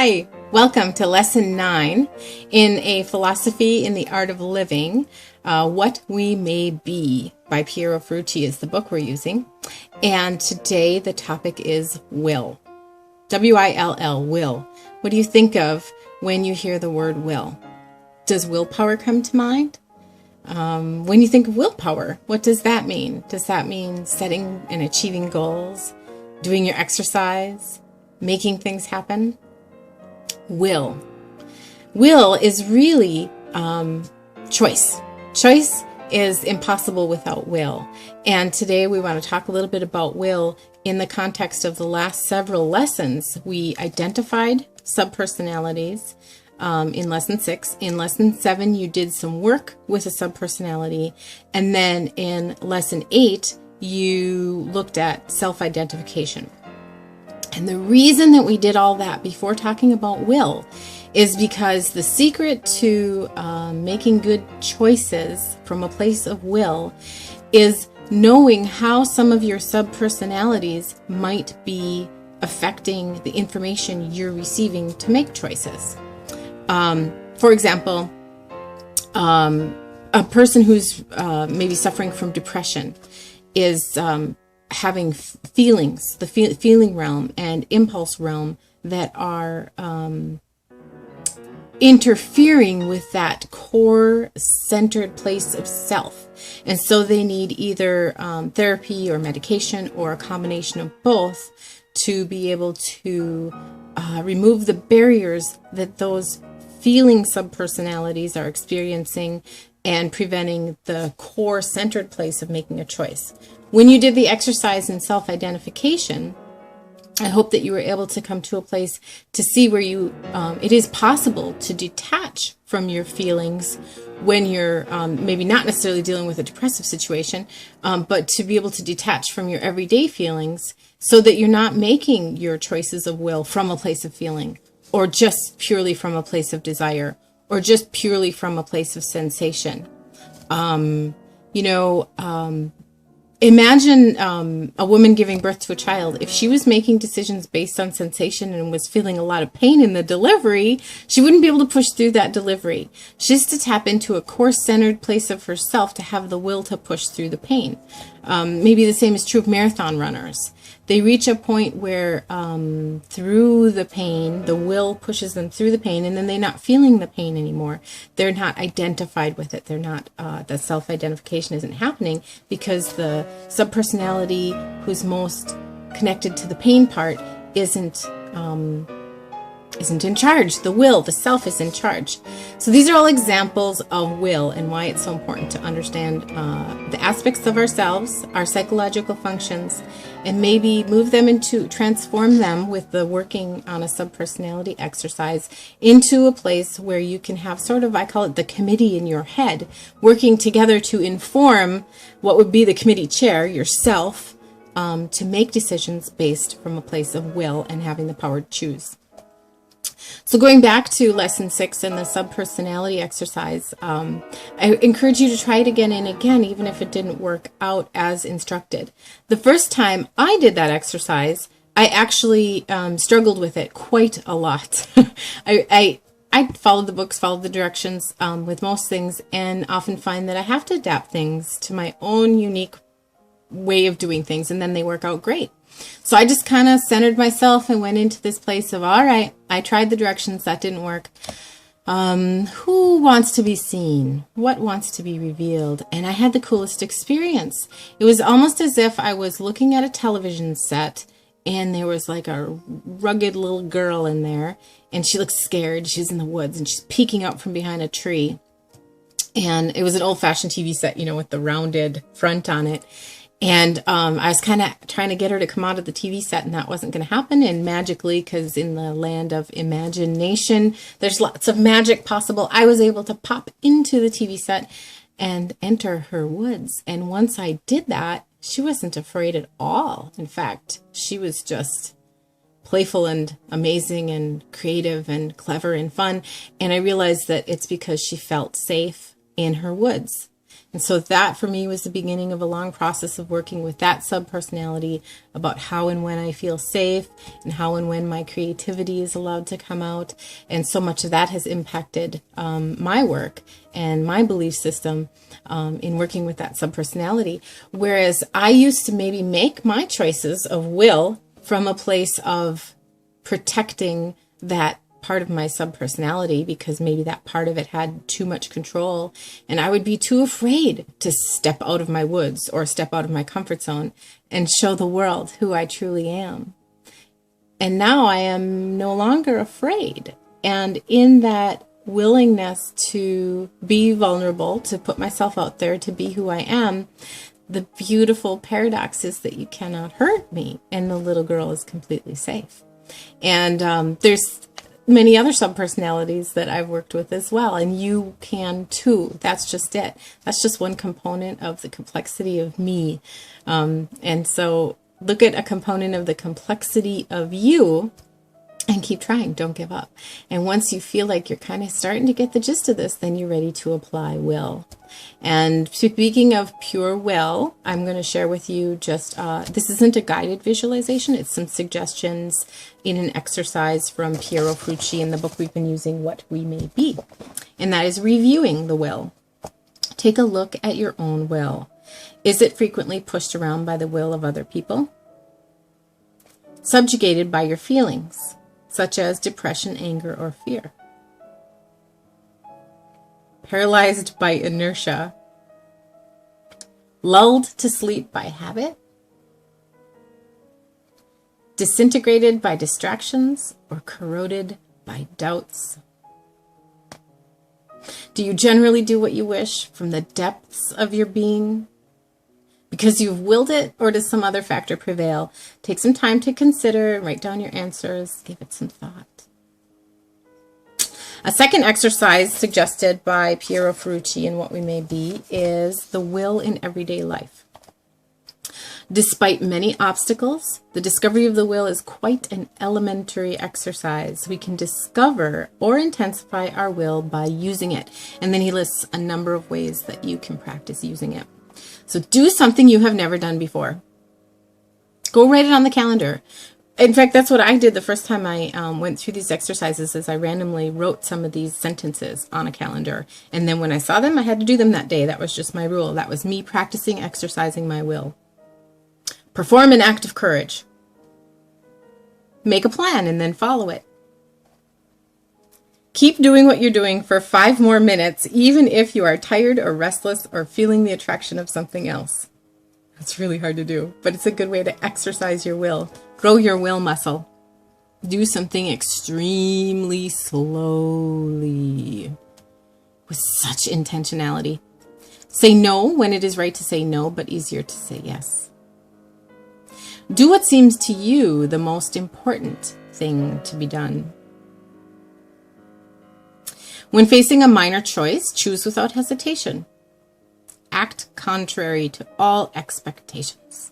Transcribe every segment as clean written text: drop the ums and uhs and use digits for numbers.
Hi, welcome to Lesson 9 in A Philosophy in the Art of Living, What We May Be by Piero Ferrucci is the book we're using. And today the topic is will. W-I-L-L, will. What do you think of when you hear the word will? Does willpower come to mind? When you think of willpower, what does that mean? Does that mean setting and achieving goals, doing your exercise, making things happen? Will is really choice. Choice is impossible without will. And today we want to talk a little bit about will in the context of the last several lessons. We identified subpersonalities in Lesson 6. In Lesson 7, you did some work with a subpersonality. And then in Lesson 8, you looked at self-identification. And the reason that we did all that before talking about will is because the secret to making good choices from a place of will is knowing how some of your subpersonalities might be affecting the information you're receiving to make choices. For example, a person who's maybe suffering from depression is having feelings, the feeling realm and impulse realm that are interfering with that core centered place of self. And so they need either therapy or medication or a combination of both to be able to remove the barriers that those feeling subpersonalities are experiencing and preventing the core centered place of making a choice. When you did the exercise in self-identification, I hope that you were able to come to a place to see where it is possible to detach from your feelings when you're maybe not necessarily dealing with a depressive situation, but to be able to detach from your everyday feelings so that you're not making your choices of will from a place of feeling, or just purely from a place of desire, or just purely from a place of sensation. Imagine a woman giving birth to a child. If she was making decisions based on sensation and was feeling a lot of pain in the delivery, she wouldn't be able to push through that delivery. She has to tap into a core-centered place of herself to have the will to push through the pain. Maybe the same is true of marathon runners. They reach a point where through the pain, the will pushes them through the pain, and then they're not feeling the pain anymore. They're not identified with it. They're not, the self-identification isn't happening because the subpersonality who's most connected to the pain part isn't in charge. The will, the self is in charge. So these are all examples of will and why it's so important to understand the aspects of ourselves, our psychological functions, and maybe transform them with the working on a subpersonality exercise into a place where you can have sort of, I call it the committee in your head, working together to inform what would be the committee chair, yourself, to make decisions based from a place of will and having the power to choose. So going back to Lesson 6 and the subpersonality exercise, I encourage you to try it again and again, even if it didn't work out as instructed. The first time I did that exercise, I actually struggled with it quite a lot. I followed the books, followed the directions with most things, and often find that I have to adapt things to my own unique way of doing things, and then they work out great. So I just kind of centered myself and went into this place of, all right, I tried the directions, that didn't work. Who wants to be seen? What wants to be revealed? And I had the coolest experience. It was almost as if I was looking at a television set and there was like a rugged little girl in there, and she looked scared. She's in the woods and she's peeking out from behind a tree. And it was an old-fashioned TV set, with the rounded front on it. And I was kind of trying to get her to come out of the TV set, and that wasn't going to happen. And magically, because in the land of imagination, there's lots of magic possible, I was able to pop into the TV set and enter her woods. And once I did that, she wasn't afraid at all. In fact, she was just playful and amazing and creative and clever and fun. And I realized that it's because she felt safe in her woods. And so that for me was the beginning of a long process of working with that subpersonality about how and when I feel safe and how and when my creativity is allowed to come out. And so much of that has impacted my work and my belief system in working with that subpersonality. Whereas I used to maybe make my choices of will from a place of protecting that part of my subpersonality because maybe that part of it had too much control, and I would be too afraid to step out of my woods or step out of my comfort zone and show the world who I truly am. And now I am no longer afraid. And in that willingness to be vulnerable, to put myself out there, to be who I am, the beautiful paradox is that you cannot hurt me, and the little girl is completely safe. And there's many other subpersonalities that I've worked with as well, and you can too. That's just it. That's just one component of the complexity of me. And so look at a component of the complexity of you and keep trying. Don't give up. And once you feel like you're kind of starting to get the gist of this, then you're ready to apply will. And speaking of pure will, I'm going to share with you just, this isn't a guided visualization. It's some suggestions in an exercise from Piero Ferrucci in the book we've been using, What We May Be. And that is reviewing the will. Take a look at your own will. Is it frequently pushed around by the will of other people? Subjugated by your feelings, such as depression, anger, or fear? Paralyzed by inertia? Lulled to sleep by habit? Disintegrated by distractions or corroded by doubts? Do you generally do what you wish from the depths of your being because you've willed it, or does some other factor prevail? Take some time to consider and write down your answers. Give it some thought. A second exercise suggested by Piero Ferrucci in What We May Be is the will in everyday life. Despite many obstacles, the discovery of the will is quite an elementary exercise. We can discover or intensify our will by using it. And then he lists a number of ways that you can practice using it. So do something you have never done before. Go write it on the calendar. In fact, that's what I did the first time I went through these exercises, is I randomly wrote some of these sentences on a calendar. And then when I saw them, I had to do them that day. That was just my rule. That was me practicing exercising my will. Perform an act of courage. Make a plan and then follow it. Keep doing what you're doing for 5 more minutes, even if you are tired or restless or feeling the attraction of something else. It's really hard to do, but it's a good way to exercise your will. Grow your will muscle. Do something extremely slowly with such intentionality. Say no when it is right to say no, but easier to say yes. Do what seems to you the most important thing to be done. When facing a minor choice, choose without hesitation. Act contrary to all expectations.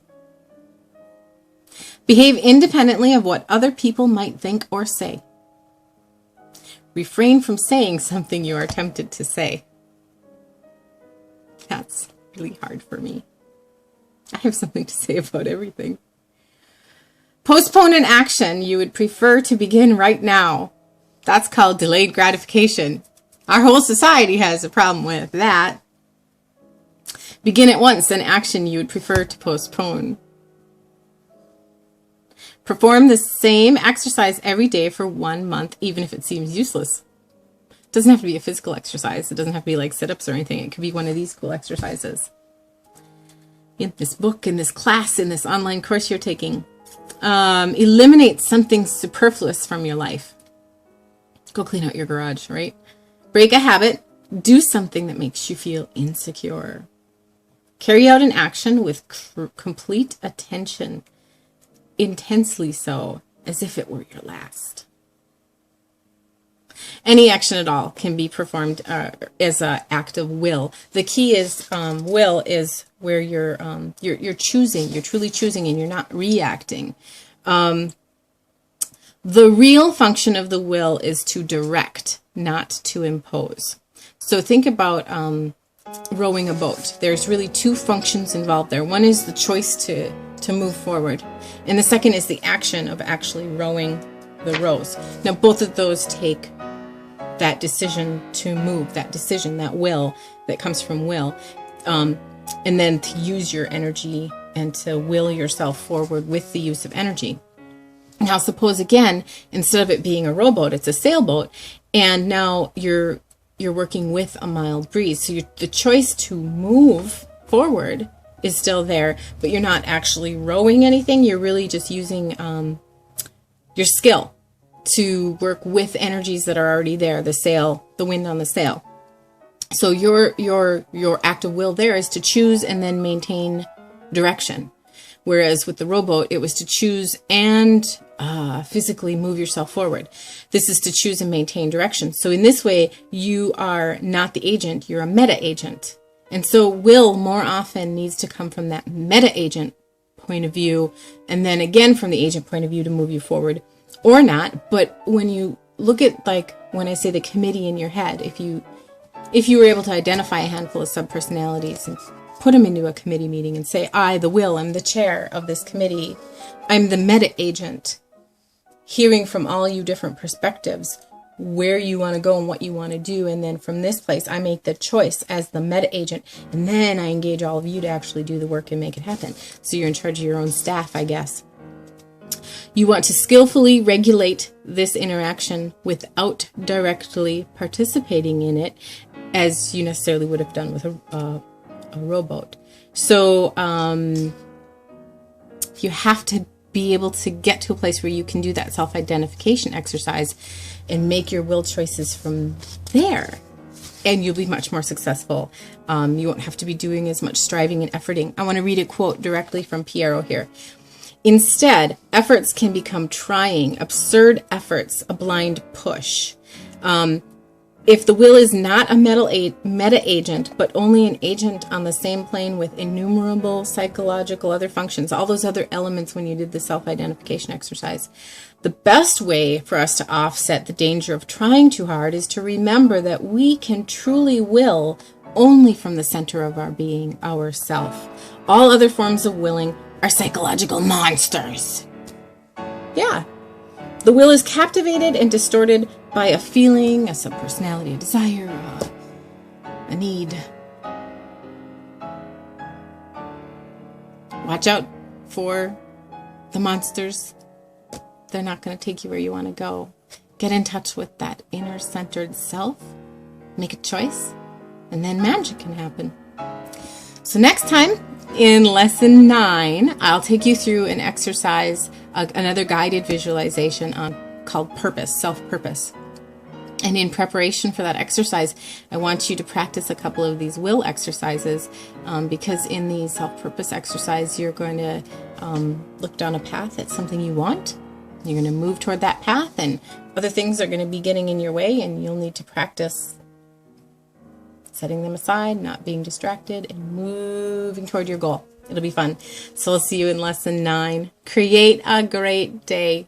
Behave independently of what other people might think or say. Refrain from saying something you are tempted to say. That's really hard for me. I have something to say about everything. Postpone an action you would prefer to begin right now. That's called delayed gratification. Our whole society has a problem with that. Begin at once an action you would prefer to postpone. Perform the same exercise every day for 1 month, even if it seems useless. It doesn't have to be a physical exercise. It doesn't have to be like sit-ups or anything. It could be one of these cool exercises. In this book, in this class, in this online course you're taking, eliminate something superfluous from your life. Go clean out your garage, right? Break a habit. Do something that makes you feel insecure. Carry out an action with complete attention, intensely so, as if it were your last. Any action at all can be performed as an act of will. The key is will is where you're choosing, you're truly choosing, and you're not reacting. The real function of the will is to direct, not to impose. So think about rowing a boat. There's really two functions involved there. One is the choice to move forward, and the second is the action of actually rowing the rows. Now, both of those take that decision to move, that decision, that will that comes from will, and then to use your energy and to will yourself forward with the use of energy. Now, suppose again, instead of it being a rowboat, it's a sailboat, and now you're working with a mild breeze. So the choice to move forward is still there, but you're not actually rowing anything. You're really just using your skill to work with energies that are already there, the sail, the wind on the sail. So your act of will there is to choose and then maintain direction. Whereas with the rowboat, it was to choose and physically move yourself forward. This is to choose and maintain direction. So in this way, you are not the agent, you're a meta agent. And so will more often needs to come from that meta agent point of view, and then again from the agent point of view to move you forward or not. But when you look at, like when I say the committee in your head, if you were able to identify a handful of subpersonalities and put them into a committee meeting and say, I, the will, I'm the chair of this committee. I'm the meta agent, hearing from all you different perspectives where you want to go and what you want to do. And then from this place, I make the choice as the meta agent. And then I engage all of you to actually do the work and make it happen. So you're in charge of your own staff, I guess. You want to skillfully regulate this interaction without directly participating in it, as you necessarily would have done with a rowboat. So you have to be able to get to a place where you can do that self-identification exercise and make your will choices from there. And you'll be much more successful. You won't have to be doing as much striving and efforting. I want to read a quote directly from Piero here. Instead, efforts can become trying, absurd efforts, a blind push. If the will is not a meta agent, but only an agent on the same plane with innumerable psychological other functions, all those other elements when you did the self-identification exercise, the best way for us to offset the danger of trying too hard is to remember that we can truly will only from the center of our being, ourself. All other forms of willing are psychological monsters. Yeah. The will is captivated and distorted by a feeling, a subpersonality, a desire, a need. Watch out for the monsters. They're not going to take you where you want to go. Get in touch with that inner centered self. Make a choice, and then magic can happen. So next time, in lesson 9, I'll take you through an exercise, another guided visualization called purpose, self-purpose. And in preparation for that exercise, I want you to practice a couple of these will exercises because in the self-purpose exercise, you're going to look down a path at something you want. You're going to move toward that path, and other things are going to be getting in your way, and you'll need to practice setting them aside, not being distracted, and moving toward your goal. It'll be fun. So I'll see you in lesson 9. Create a great day.